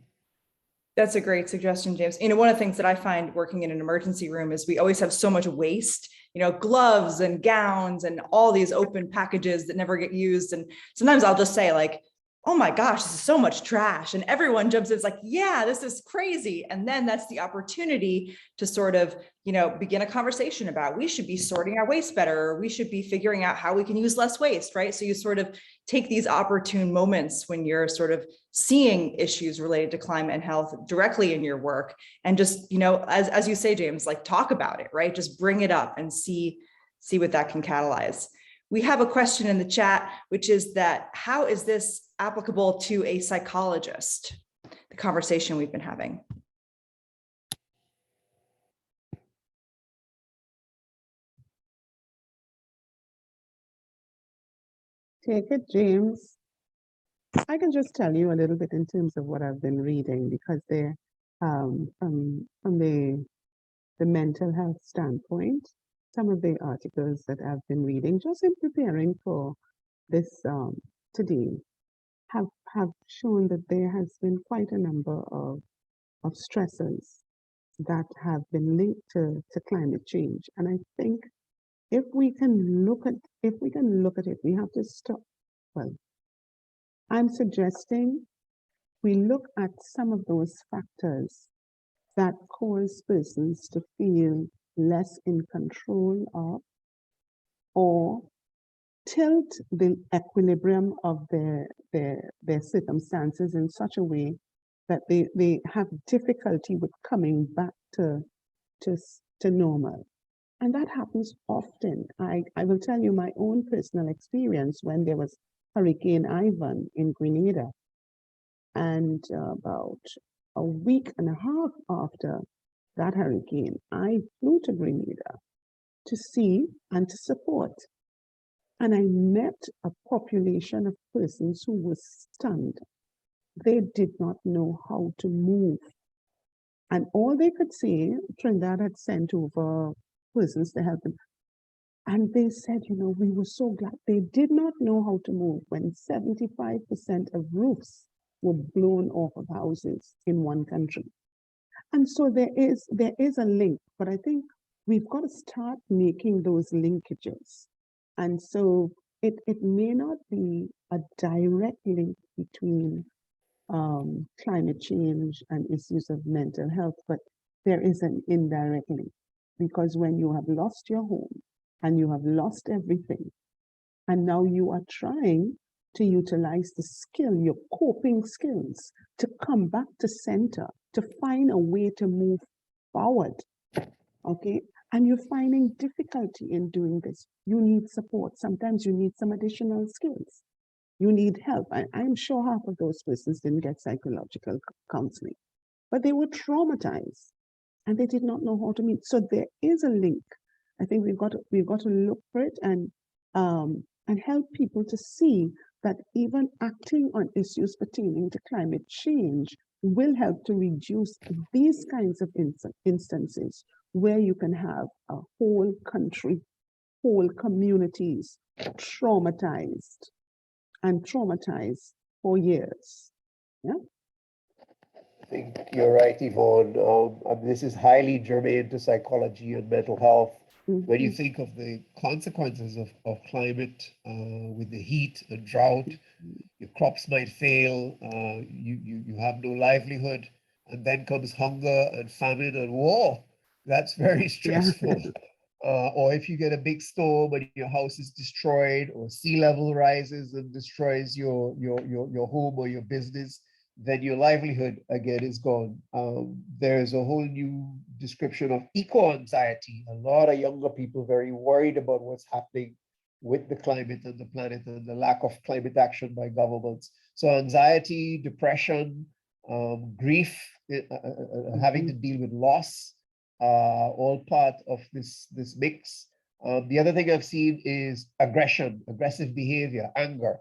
That's a great suggestion, James. You know, one of the things that I find working in an emergency room is we always have so much waste, you know, gloves and gowns and all these open packages that never get used. And sometimes I'll just say like, oh my gosh, this is so much trash. And everyone jumps in, it's like, yeah, this is crazy. And then that's the opportunity to sort of, you know, begin a conversation about, we should be sorting our waste better, or we should be figuring out how we can use less waste, right? So you sort of take these opportune moments when you're sort of seeing issues related to climate and health directly in your work, and just, you know, as you say, James, like talk about it, right? Just bring it up and see what that can catalyze. We have a question in the chat, which is that, how is this applicable to a psychologist? The conversation we've been having. Take it, James. I can just tell you a little bit in terms of what I've been reading, because they're from the mental health standpoint, some of the articles that I've been reading just in preparing for this today have shown that there has been quite a number of stressors that have been linked to climate change. And I think if we can look at it, we have to stop. Well, I'm suggesting we look at some of those factors that cause persons to feel less in control of, or tilt the equilibrium of their circumstances in such a way that they have difficulty with coming back to normal. And that happens often. I will tell you my own personal experience when there was Hurricane Ivan in Grenada. And about a week and a half after that hurricane, I flew to Grenada to see and to support. And I met a population of persons who were stunned. They did not know how to move. And all they could say, Trinidad had sent over persons to help them. And they said, you know, we were so glad. They did not know how to move when 75% of roofs were blown off of houses in one country. And so there is a link, but I think we've got to start making those linkages. And so it may not be a direct link between climate change and issues of mental health, but there is an indirect link. Because when you have lost your home and you have lost everything, and now you are trying to utilize the skill, your coping skills, to come back to center, to find a way to move forward, okay? And you're finding difficulty in doing this. You need support. Sometimes you need some additional skills. You need help. I'm sure half of those persons didn't get psychological counseling, but they were traumatized and they did not know how to meet. So there is a link. I think we've got to look for it and help people to see that even acting on issues pertaining to climate change will help to reduce these kinds of instances where you can have a whole country, whole communities traumatized for years. Yeah. I think you're right, Yvonne. This is highly germane to psychology and mental health. When you Mhm. think of the consequences of climate with the heat and drought, your crops might fail, you have no livelihood, and then comes hunger and famine and war. That's very Yeah. stressful. Or if you get a big storm and your house is destroyed, or sea level rises and destroys your home or your business, then your livelihood again is gone. There's a whole new description of eco-anxiety. A lot of younger people very worried about what's happening with the climate and the planet and the lack of climate action by governments. So anxiety, depression, grief, having to deal with loss, all part of this mix. The other thing I've seen is aggression, aggressive behavior, anger.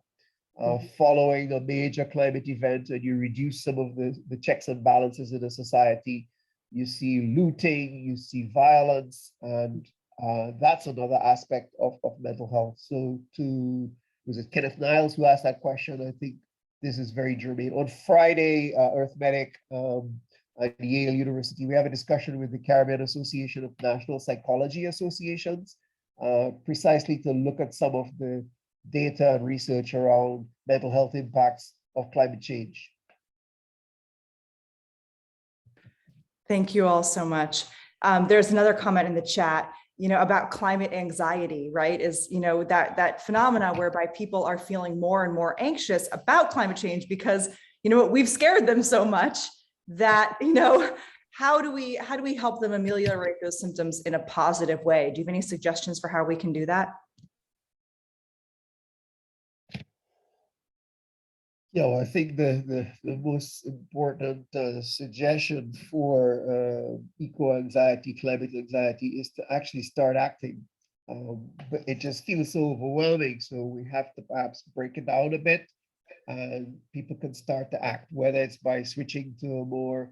Following a major climate event, and you reduce some of the checks and balances in a society, you see looting, you see violence, and that's another aspect of mental health. So was it Kenneth Niles who asked that question? I think this is very germane. On Friday, Arithmetic at Yale University, we have a discussion with the Caribbean Association of National Psychology Associations, precisely to look at some of the data and research around mental health impacts of climate change. Thank you all so much. There's another comment in the chat, about climate anxiety, right? Is, that phenomena whereby people are feeling more and more anxious about climate change because, we've scared them so much that, how do we help them ameliorate those symptoms in a positive way? Do you have any suggestions for how we can do that? Yeah, well, I think the most important suggestion for eco-anxiety, climate anxiety, is to actually start acting. But it just feels so overwhelming. So we have to perhaps break it down a bit, and people can start to act, whether it's by switching to a more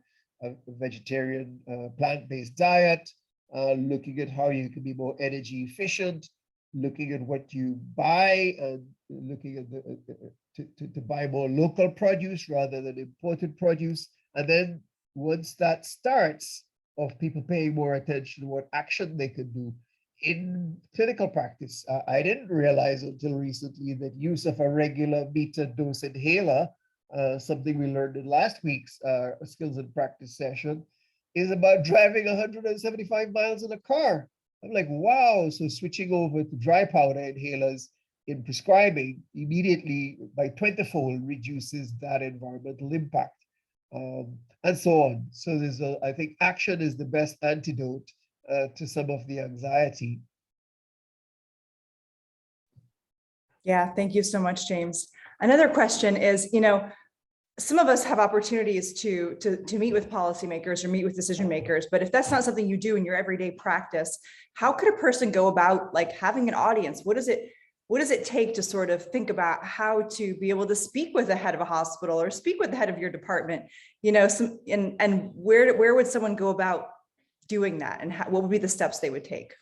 vegetarian, plant-based diet, looking at how you can be more energy efficient, looking at what you buy, and looking at to buy more local produce rather than imported produce. And then once that starts, of people paying more attention to what action they can do in clinical practice. I didn't realize until recently that use of a regular metered dose inhaler, something we learned in last week's skills and practice session, is about driving 175 miles in a car. I'm like, wow. So switching over to dry powder inhalers in prescribing immediately by 20-fold reduces that environmental impact, and so on. So I think action is the best antidote to some of the anxiety. Yeah, thank you so much, James. Another question is, some of us have opportunities to meet with policymakers or meet with decision makers, but if that's not something you do in your everyday practice, how could a person go about having an audience? What does it take to sort of think about how to be able to speak with the head of a hospital or speak with the head of your department, and where would someone go about doing that, and what would be the steps they would take?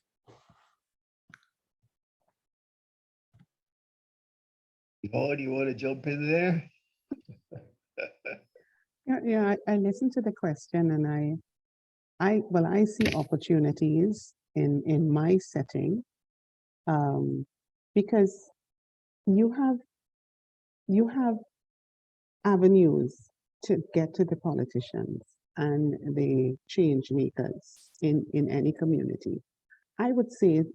Yvonne, you want to jump in there? Yeah, I listened to the question, and I see opportunities in my setting, because you have avenues to get to the politicians and the change makers in any community. I would say, if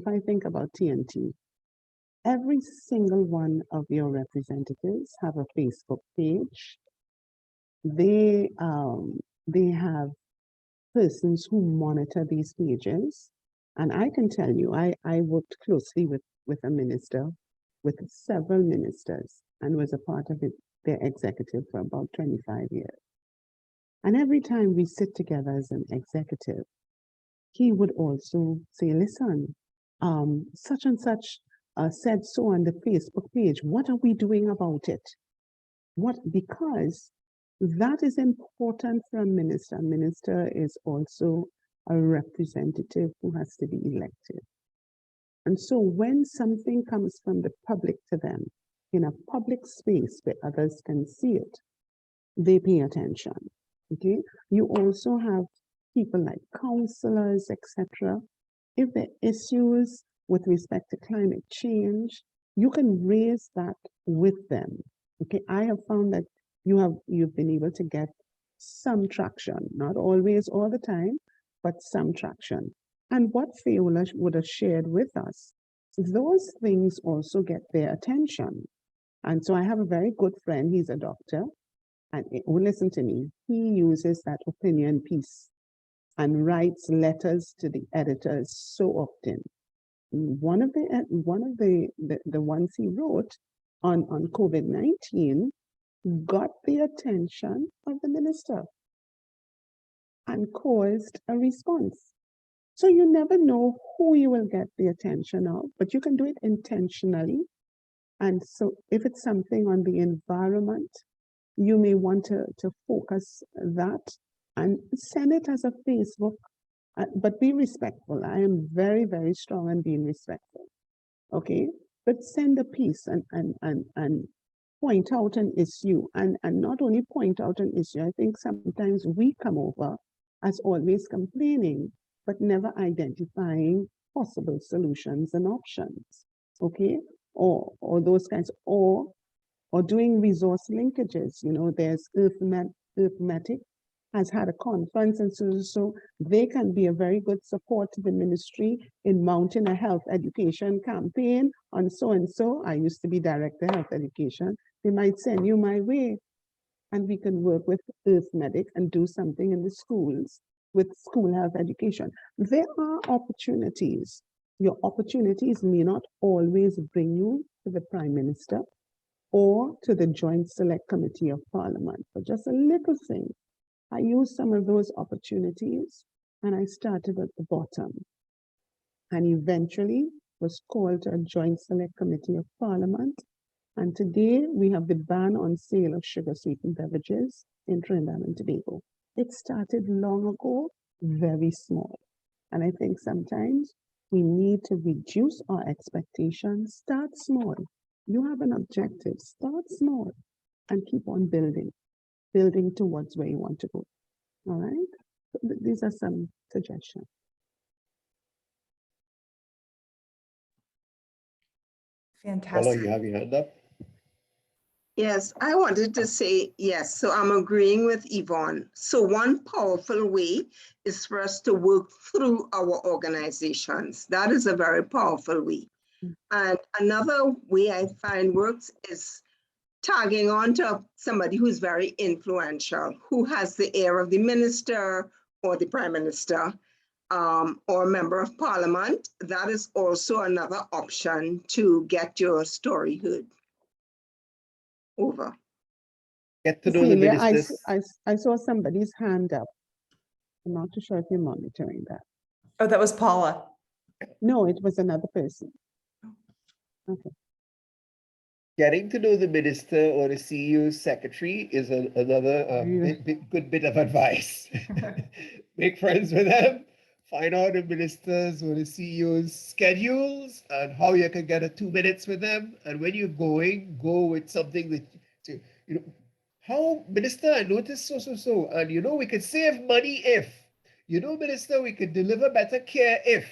I think about TNT, every single one of your representatives have a Facebook page. They have persons who monitor these pages. And I can tell you, I worked closely with a minister, with several ministers, and was a part of their executive for about 25 years. And every time we sit together as an executive, he would also say, listen, such and such said so on the Facebook page. What are we doing about it? Because that is important for a minister. A minister is also a representative who has to be elected. And so when something comes from the public to them in a public space where others can see it, they pay attention. Okay. You also have people like counselors, etc. If there are issues with respect to climate change, you can raise that with them. Okay. I have found that you've been able to get some traction, not always all the time, but some traction. And what Fayola would have shared with us, those things also get their attention. And so I have a very good friend, he's a doctor, and listen to me, he uses that opinion piece and writes letters to the editors so often. One of the ones he wrote on COVID-19 got the attention of the minister and caused a response. So you never know who you will get the attention of, but you can do it intentionally. And so if it's something on the environment, you may want to focus that and send it as a Facebook, but be respectful. I am very, very strong on being respectful. Okay, but send a piece and point out an issue, and not only point out an issue. I think sometimes we come over as always complaining, but never identifying possible solutions and options. Okay, or those kinds, or doing resource linkages. You know, there's Arithmetic has had a conference, and so they can be a very good support to the ministry in mounting a health education campaign on so and so. I used to be director of health education. They might send you my way, and we can work with Arithmetic and do something in the schools with school health education. There are opportunities. Your opportunities may not always bring you to the Prime Minister or to the Joint Select Committee of Parliament, but just a little thing. I used some of those opportunities and I started at the bottom and eventually was called to a Joint Select Committee of Parliament. And today we have the ban on sale of sugar sweetened beverages in Trinidad and Tobago. It started long ago, very small. And I think sometimes we need to reduce our expectations, start small. You have an objective, start small and keep on building towards where you want to go. All right, so these are some suggestions. Fantastic. You have your hand up. Yes, I wanted to say yes. So I'm agreeing with Yvonne. So one powerful way is for us to work through our organizations. That is a very powerful way. And another way I find works is tagging on to somebody who's very influential, who has the ear of the minister or the prime minister or a member of parliament. That is also another option to get your story heard. Over. Get to know the ministers. I saw somebody's hand up. I'm not too sure if you're monitoring that. Oh, that was Paula. No, it was another person. Okay. Getting to know the minister or the CEO's secretary is another good bit of advice. Make friends with them, find out the ministers or the CEO's schedules and how you can get a 2 minutes with them. And when you're going, go with something that, you know, how, Minister, I noticed so. And you know, we could save money if, you know, Minister, we could deliver better care if,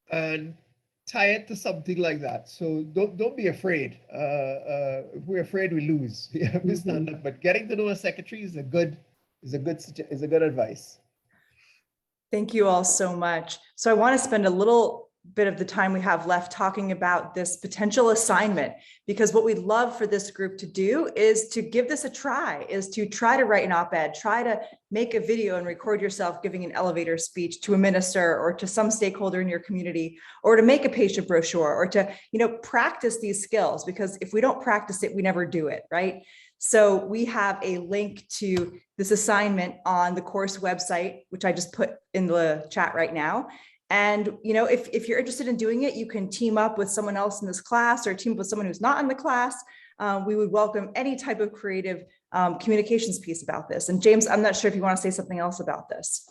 and tie it to something like that. So don't be afraid. If we're afraid, we lose. We have to stand up. But getting to know a secretary is a good advice. Thank you all so much. So I want to spend a little bit of the time we have left talking about this potential assignment, because what we'd love for this group to do is to give this a try, is to try to write an op-ed, try to make a video and record yourself giving an elevator speech to a minister or to some stakeholder in your community, or to make a patient brochure, or to, you know, practice these skills, because if we don't practice it, we never do it, right? So we have a link to this assignment on the course website, which I just put in the chat right now. And, you know, if you're interested in doing it, you can team up with someone else in this class or team up with someone who's not in the class. We would welcome any type of creative communications piece about this. And James, I'm not sure if you want to say something else about this.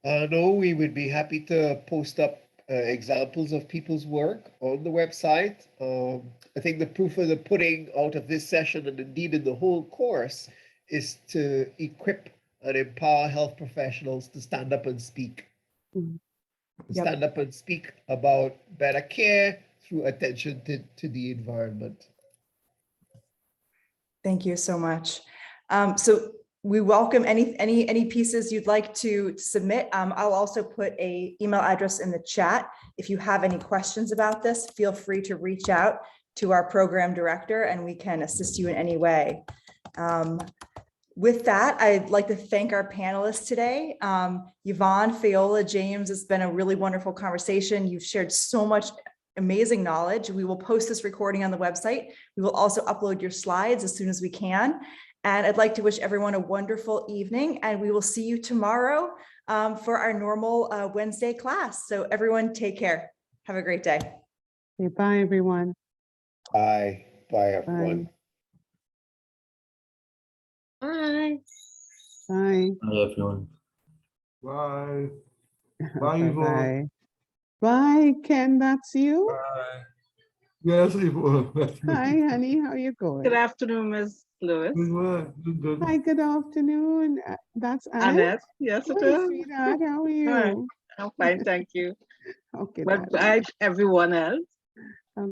No, we would be happy to post up examples of people's work on the website. I think the proof of the pudding out of this session, and indeed in the whole course, is to equip and empower health professionals to stand up and speak. Mhm. To Yep. stand up and speak about better care through attention to the environment. Thank you so much. So we welcome any pieces you'd like to submit. I'll also put an email address in the chat. If you have any questions about this, feel free to reach out to our program director and we can assist you in any way. With that, I'd like to thank our panelists today. Yvonne, Fiola, James, it's been a really wonderful conversation. You've shared so much amazing knowledge. We will post this recording on the website. We will also upload your slides as soon as we can. And I'd like to wish everyone a wonderful evening, and we will see you tomorrow for our normal Wednesday class. So everyone take care. Have a great day. Okay, bye, everyone. Bye. Bye, everyone. Bye. Bye. Bye, everyone. Bye. Bye, Yvonne. Bye. Bye, Ken, that's you? Bye. Yes, Yvonne. That's me. Hi, honey, how you going? Good afternoon, Ms. Lewis. Good. Hi, good afternoon. That's Annette. Annette, yes it Hi, is. sweetheart, how are Hi, you? I'm fine, thank you. Okay, But darling. everyone else.